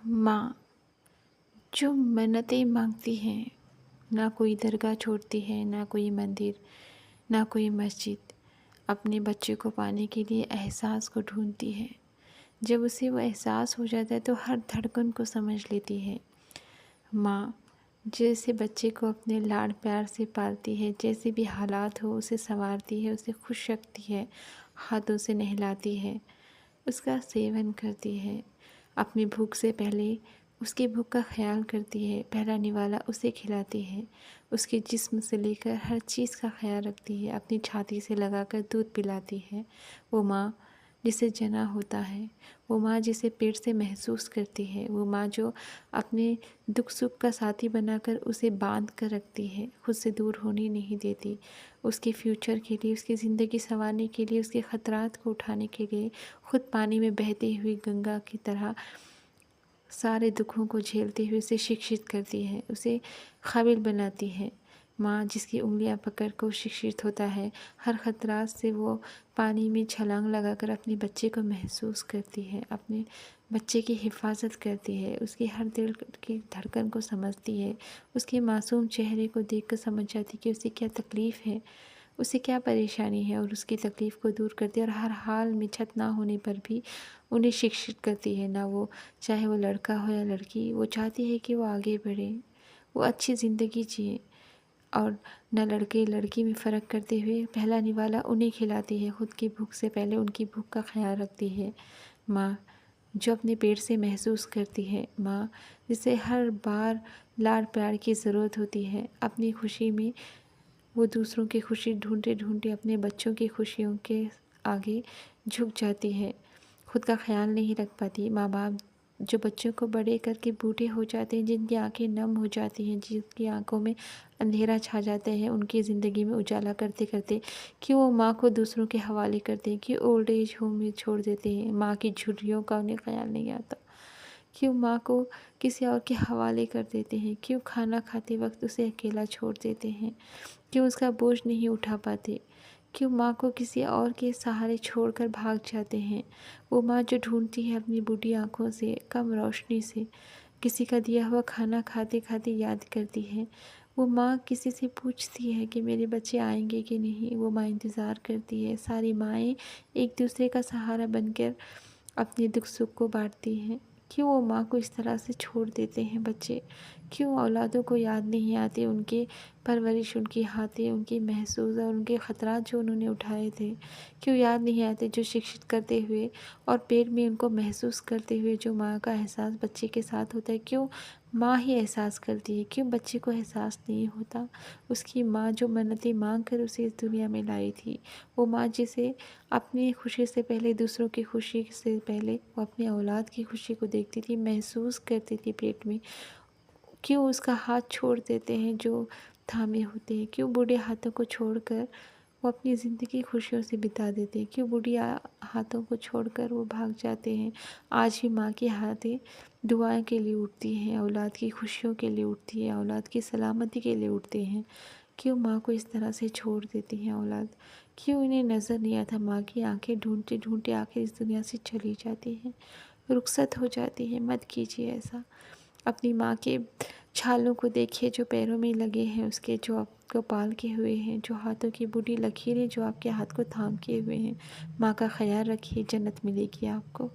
माँ जो मन्नतें मांगती हैं, ना कोई दरगाह छोड़ती है, ना कोई मंदिर, ना कोई मस्जिद, अपने बच्चे को पाने के लिए एहसास को ढूंढती है। जब उसे वो एहसास हो जाता है तो हर धड़कन को समझ लेती है। माँ जैसे बच्चे को अपने लाड़ प्यार से पालती है, जैसे भी हालात हो उसे संवारती है, उसे खुश रखती है, हाथों से नहलाती है, उसका सेवन करती है। अपनी भूख से पहले उसकी भूख का ख्याल करती है, पहला निवाला उसे खिलाती है, उसके जिस्म से लेकर हर चीज़ का ख्याल रखती है, अपनी छाती से लगाकर दूध पिलाती है। वो माँ जिसे जना होता है, वो माँ जिसे पेट से महसूस करती है, वो माँ जो अपने दुख सुख का साथी बनाकर उसे बांध कर रखती है, खुद से दूर होने नहीं देती। उसके फ्यूचर के लिए, उसकी ज़िंदगी संवारने के लिए, उसके ख़तरात को उठाने के लिए खुद पानी में बहती हुई गंगा की तरह सारे दुखों को झेलते हुए उसे शिक्षित करती है, उसे काबिल बनाती है। माँ जिसकी उंगलियां पकड़ कर शिक्षित होता है, हर खतरात से वो पानी में छलांग लगाकर अपने बच्चे को महसूस करती है, अपने बच्चे की हिफाजत करती है, उसकी हर दिल की धड़कन को समझती है, उसके मासूम चेहरे को देखकर समझ जाती है कि उसे क्या तकलीफ़ है, उसे क्या परेशानी है, और उसकी तकलीफ़ को दूर करती है। और हर हाल में छत ना होने पर भी उन्हें शिक्षित करती है। ना वो, चाहे वो लड़का हो या लड़की, वो चाहती है कि वो आगे बढ़े, वो अच्छी ज़िंदगी जिए। और न लड़के लड़की में फ़र्क करते हुए पहला निवाला उन्हें खिलाती है, खुद की भूख से पहले उनकी भूख का ख्याल रखती है। माँ जो अपने पेट से महसूस करती है, माँ जिसे हर बार लाड़ प्यार की ज़रूरत होती है, अपनी खुशी में वो दूसरों की खुशी ढूंढते ढूंढते अपने बच्चों की खुशियों के आगे झुक जाती है, खुद का ख्याल नहीं रख पाती। माँ बाप जो बच्चों को बड़े करके बूढ़े हो जाते हैं, जिनकी आंखें नम हो जाती हैं, जिनकी आंखों में अंधेरा छा जाता है, उनकी ज़िंदगी में उजाला करते करते क्यों वो माँ को दूसरों के हवाले करते हैं, क्यों ओल्ड एज होम में छोड़ देते हैं। माँ की झुर्रियों का उन्हें ख्याल नहीं आता, क्यों माँ को किसी और के हवाले कर देते हैं, क्यों खाना खाते वक्त उसे अकेला छोड़ देते हैं, क्यों उसका बोझ नहीं उठा पाते, क्यों माँ को किसी और के सहारे छोड़कर भाग जाते हैं। वो माँ जो ढूंढती है अपनी बूढ़ी आँखों से, कम रोशनी से, किसी का दिया हुआ खाना खाते खाते याद करती है। वो माँ किसी से पूछती है कि मेरे बच्चे आएंगे कि नहीं, वो माँ इंतज़ार करती है। सारी माएँ एक दूसरे का सहारा बनकर अपने दुख सुख को बांटती हैं। क्यों वो माँ को इस तरह से छोड़ देते हैं बच्चे, क्यों औलादों को याद नहीं आती उनके परवरिश, उनकी हाथें, उनके महसूस और उनके ख़तरात जो उन्होंने उठाए थे, क्यों याद नहीं आते जो शिक्षित करते हुए और पेट में उनको महसूस करते हुए जो माँ का एहसास बच्चे के साथ होता है, क्यों माँ ही एहसास करती है, क्यों बच्चे को एहसास नहीं होता। उसकी माँ जो मन्नतें मांग कर उसे इस दुनिया में लाई थी, वो माँ जिसे अपनी खुशी से पहले, दूसरों की खुशी से पहले वो अपनी औलाद की खुशी को देखती थी, महसूस करती थी पेट में, क्यों उसका हाथ छोड़ देते हैं जो थामे होते हैं, क्यों बूढ़े हाथों को छोड़कर वो अपनी ज़िंदगी खुशियों से बिता देते हैं, क्यों बूढ़ी हाथों को छोड़कर वो भाग जाते हैं। आज भी माँ के हाथें दुआएं के लिए उठती हैं, औलाद की खुशियों के लिए उठती है, औलाद की सलामती के लिए उठते हैं। क्यों माँ को इस तरह से छोड़ देती हैं औलाद, क्यों इन्हें नज़र नहीं आता, माँ की आंखें ढूंढते ढूंढते आखिर इस दुनिया से चली जाती हैं, रुखसत हो जाती है। मत कीजिए ऐसा। अपनी माँ के छालों को देखिए जो पैरों में लगे हैं, उसके जो आपको पाल के हुए हैं, जो हाथों की बूढ़ी लकीरें जो आपके हाथ को थाम के हुए हैं। माँ का ख्याल रखिए, जन्नत मिलेगी आपको।